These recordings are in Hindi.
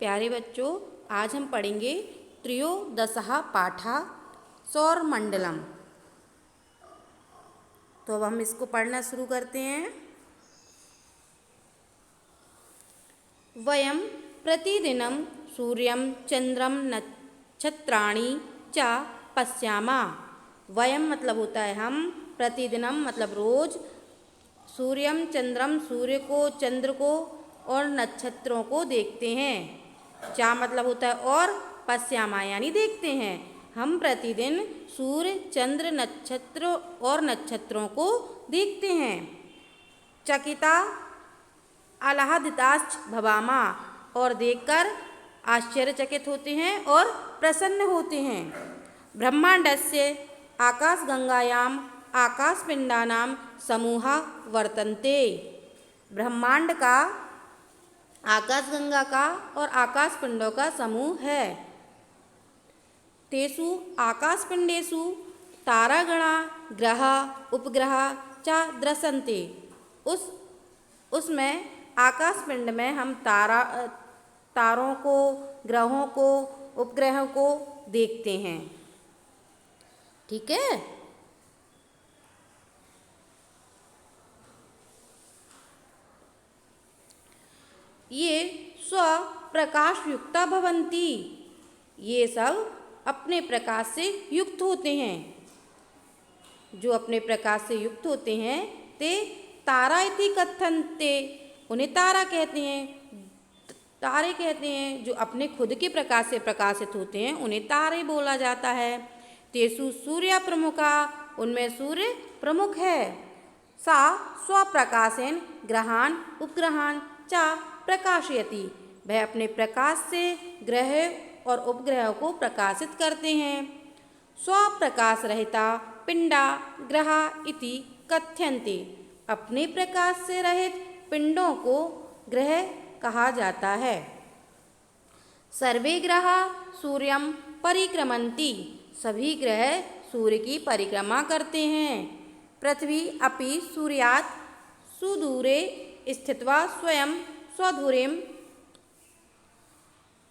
प्यारे बच्चों, आज हम पढ़ेंगे त्रयोदशः पाठः सौरमंडलम। तो अब हम इसको पढ़ना शुरू करते हैं। वयं प्रतिदिनं सूर्यं चंद्रम नक्षत्राणि च पश्यामः। वयं मतलब होता है हम, प्रतिदिनम मतलब रोज, सूर्यम चंद्रम सूर्य को, चंद्र को और नक्षत्रों को देखते हैं। चा मतलब होता है और, पश्यामा यानी देखते हैं। हम प्रतिदिन सूर्य, चंद्र, नक्षत्र और नक्षत्रों को देखते हैं। चकिता आह्लादिताश्च भवामा, और देखकर आश्चर्यचकित होते हैं और प्रसन्न होते हैं। ब्रह्मांडस्य आकाशगंगायाम आकाशपिंडानां समूहा वर्तन्ते। ब्रह्मांड का, आकाशगंगा का और आकाशपिंडों का समूह है। तेषु आकाशपिंडेषु तारागणा ग्रह उपग्रह च दृश्यन्ते। उसमें आकाशपिंड में हम तारों को, ग्रहों को, उपग्रहों को देखते हैं। ठीक है। ये स्वप्रकाश युक्ता भवन्ति, ये सब अपने प्रकाश से युक्त होते हैं। जो अपने प्रकाश से युक्त होते हैं ते तारा इति कथन्ते, उन्हें तारा कहते हैं, तारे कहते हैं। जो अपने खुद के प्रकाश से प्रकाशित होते हैं उन्हें तारे बोला जाता है। तेषु सूर्य प्रमुखा, उनमें सूर्य प्रमुख है। सा स्वप्रकाशेन ग्रहान उपग्रहान च प्रकाशयति, वह अपने प्रकाश से ग्रह और उपग्रहों को प्रकाशित करते हैं। स्वप्रकाश रहिता पिंडा ग्रह इति कथ्यन्ते, अपने प्रकाश से रहित पिंडों को ग्रह कहा जाता है। सर्वे ग्रह सूर्यं परिक्रमन्ति, सभी ग्रह सूर्य की परिक्रमा करते हैं। पृथ्वी अपि सूर्यात् सुदूरे स्थित्वा स्वयं स्वधुरीं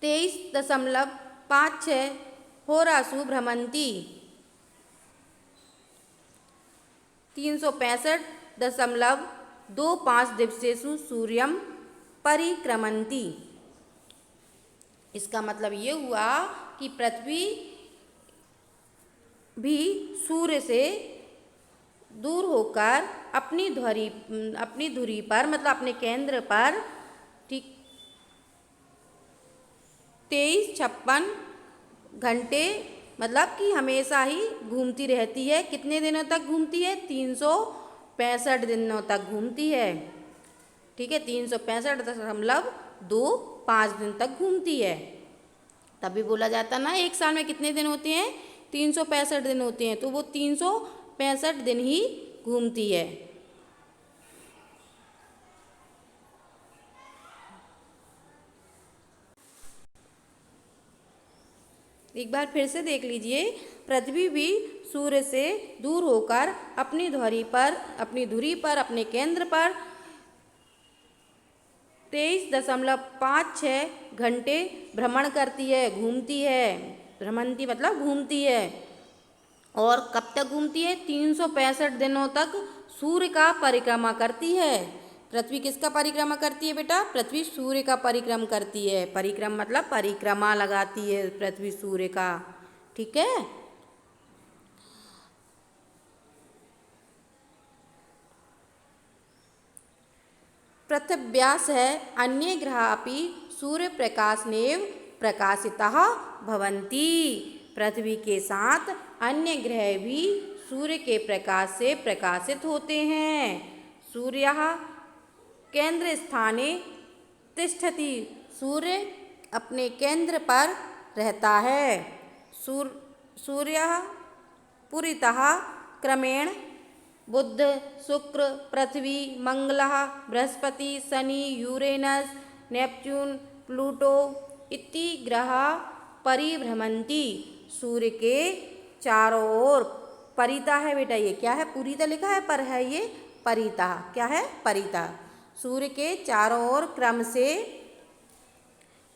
23.56 होरासु भ्रमन्ति। 365.25 दिवसेषु सूर्यं परिक्रमन्ति। इसका मतलब ये हुआ कि पृथ्वी भी सूर्य से दूर होकर अपनी धुरी पर मतलब अपने केंद्र पर, ठीक, 23-56 घंटे मतलब कि हमेशा ही घूमती रहती है। कितने दिनों तक घूमती है? 365 दिनों तक घूमती है। ठीक है, 365.25 दिन तक घूमती है। तभी बोला जाता ना, एक साल में कितने दिन होते हैं? 365 दिन होते हैं। तो वो 365 दिन ही घूमती है। एक बार फिर से देख लीजिए। पृथ्वी भी सूर्य से दूर होकर अपनी धुरी पर, अपने केंद्र पर 23.56 घंटे भ्रमण करती है, घूमती है। भ्रमंती मतलब घूमती है। और कब तक घूमती है? 365 दिनों तक सूर्य का परिक्रमा करती है। पृथ्वी किसका परिक्रमा करती है बेटा? पृथ्वी सूर्य का परिक्रम करती है। परिक्रम मतलब परिक्रमा लगाती है पृथ्वी सूर्य का। ठीक है। पृथिव्याः अन्ये ग्रहाः अपि सूर्य प्रकाशनेव प्रकाशिताः भवन्ति। पृथ्वी के साथ अन्य ग्रह भी सूर्य के प्रकाश से प्रकाशित होते हैं। सूर्यः केंद्र स्थाने तिष्ठति, सूर्य अपने केंद्र पर रहता है। सूर्यः पुरतः क्रमेण बुध, शुक्र, पृथ्वी, मंगलः, बृहस्पति, शनि, यूरेनस, नेपच्यून, प्लूटो इति ग्रह परिभ्रमन्ति। सूर्य के चारों ओर, परितः है बेटा, ये क्या है? पूरितः लिखा है पर है ये परितः। क्या है? परितः। सूर्य के चारों ओर क्रम से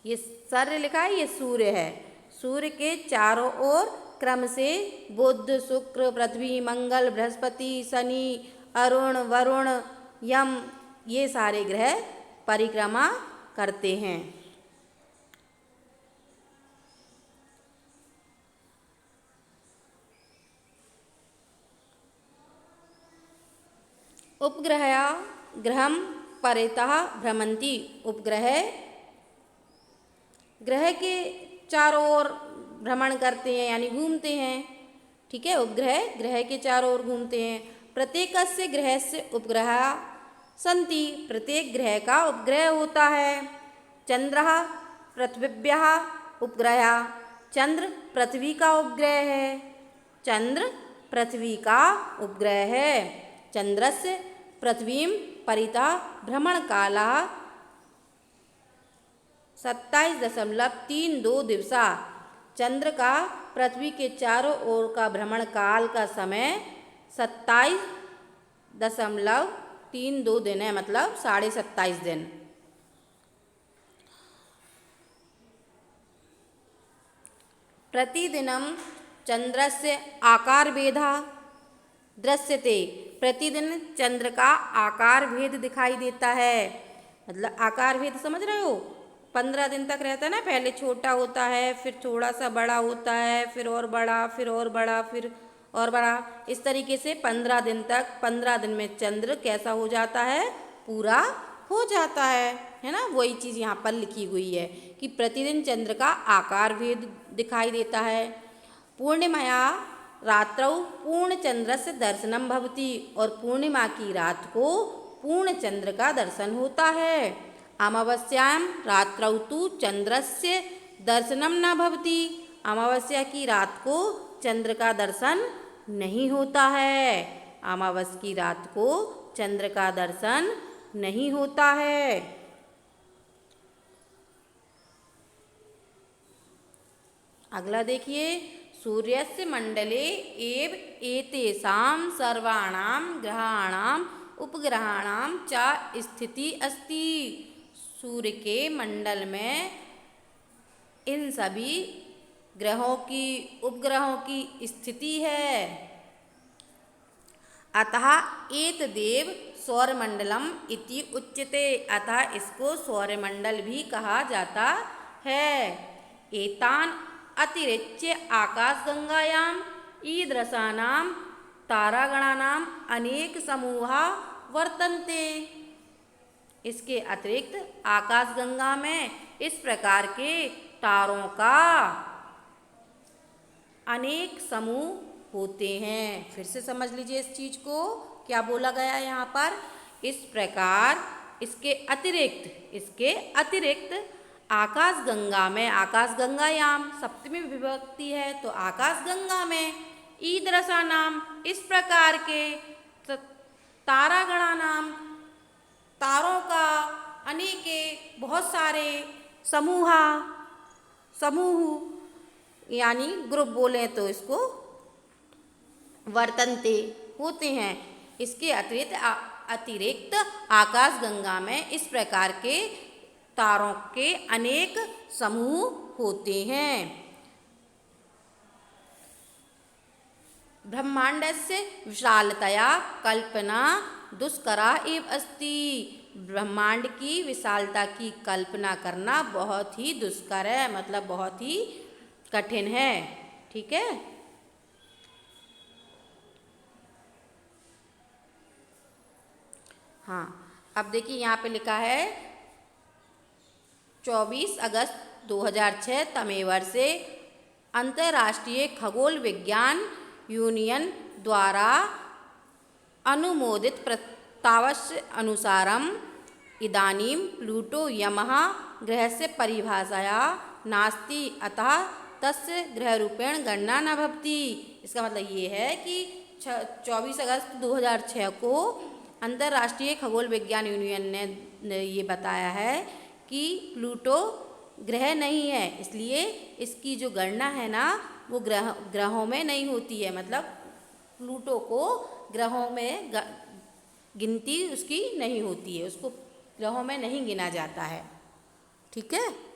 ये सर्य लिखा है, ये सूर्य है। सूर्य के चारों ओर क्रम से बुध, शुक्र, पृथ्वी, मंगल, बृहस्पति, शनि, अरुण, वरुण, यम, ये सारे ग्रह परिक्रमा करते हैं। उपग्रह ग्रहम परितः भ्रमंती। उपग्रह ग्रह के चारों ओर भ्रमण करते हैं यानी घूमते हैं। ठीक है, उपग्रह ग्रह के चारों ओर घूमते हैं। प्रत्येकस्य ग्रहस्य उपग्रह सन्ति। प्रत्येक ग्रह का उपग्रह होता है। चंद्रः पृथिव्याः उपग्रह। चंद्र पृथ्वी का उपग्रह है। चंद्र पृथ्वी का उपग्रह है। चंद्रस्य पृथ्वीं परितः भ्रमणकालः 27.32 दिवसा। चंद्र का पृथ्वी के चारों ओर का भ्रमण काल का समय 27.32 दिन है, मतलब 27.5 दिन। प्रतिदिनं चंद्रस्य आकारभेदः दृश्यते। प्रतिदिन चंद्र का आकार भेद दिखाई देता है। मतलब आकार भेद समझ रहे हो? 15 दिन तक रहता है ना, पहले छोटा होता है, फिर थोड़ा सा बड़ा होता है, फिर और बड़ा, फिर और बड़ा, फिर और बड़ा। इस तरीके से 15 दिन तक, 15 दिन में चंद्र कैसा हो जाता है? पूरा हो जाता है ना। वही चीज़ यहाँ पर लिखी हुई है कि प्रतिदिन चंद्र का आकार भेद दिखाई देता है। पूर्णिमाया रात्रौ पूर्ण चंद्रस्य दर्शनम भवति। और पूर्णिमा की रात को पूर्ण चंद्र का दर्शन होता है। अमावस्यां रात्रौ तु चंद्रस्य दर्शनम न भवति। अमावस्या की रात को चंद्र का दर्शन नहीं होता है। अमावस्या की रात को चंद्र का दर्शन नहीं होता है। अगला देखिए, सूर्यस्य मंडले एव एतेषां सर्वाणां ग्रहाणां उपग्रहाणां च स्थिति अस्ति। सूर्य के मंडल में इन सभी ग्रहों की, उपग्रहों की स्थिति है। अतः एतदेव सौरमंडलम इति उच्यते। अतः इसको सौरमंडल भी कहा जाता है। एतान अतिरिच्य आकाशगंगायाम ईदृशानां तारागणानाम अनेक समूहा वर्तन्ते। इसके अतिरिक्त आकाशगंगा में इस प्रकार के तारों का अनेक समूह होते हैं। फिर से समझ लीजिए इस चीज को, क्या बोला गया है यहाँ पर? इस प्रकार इसके अतिरिक्त आकाशगंगा में, आकाशगंगायाम सप्तमी विभक्ति है तो आकाशगंगा में ईदृशा नाम इस प्रकार के तारागणा नाम तारों का अनेके बहुत सारे समूह यानी ग्रुप बोले तो इसको वर्तन्ते होते हैं। इसके अतिरिक्त आकाशगंगा में इस प्रकार के तारों के अनेक समूह होते हैं। ब्रह्मांडस्य विशालतया कल्पना दुष्करा एव अस्ति। ब्रह्मांड की विशालता की कल्पना करना बहुत ही दुष्कर है, मतलब बहुत ही कठिन है। ठीक है, हाँ। अब देखिए यहाँ पे लिखा है 24 अगस्त 2006 तमे वर्षे अंतर्राष्ट्रीय खगोल विज्ञान यूनियन द्वारा अनुमोदित प्रस्तावस्य अनुसारम इदानीं प्लूटो यमः ग्रहस्य परिभाषाया नास्ति, अतः तस्य ग्रहरूपेण गणना न भवति। इसका मतलब ये है कि 24 अगस्त 2006 को अंतर्राष्ट्रीय खगोल विज्ञान यूनियन ने ये बताया है कि प्लूटो ग्रह नहीं है, इसलिए इसकी जो गणना है ना वो ग्रहों में नहीं होती है। मतलब प्लूटो को ग्रहों में गिनती उसकी नहीं होती है, उसको ग्रहों में नहीं गिना जाता है। ठीक है।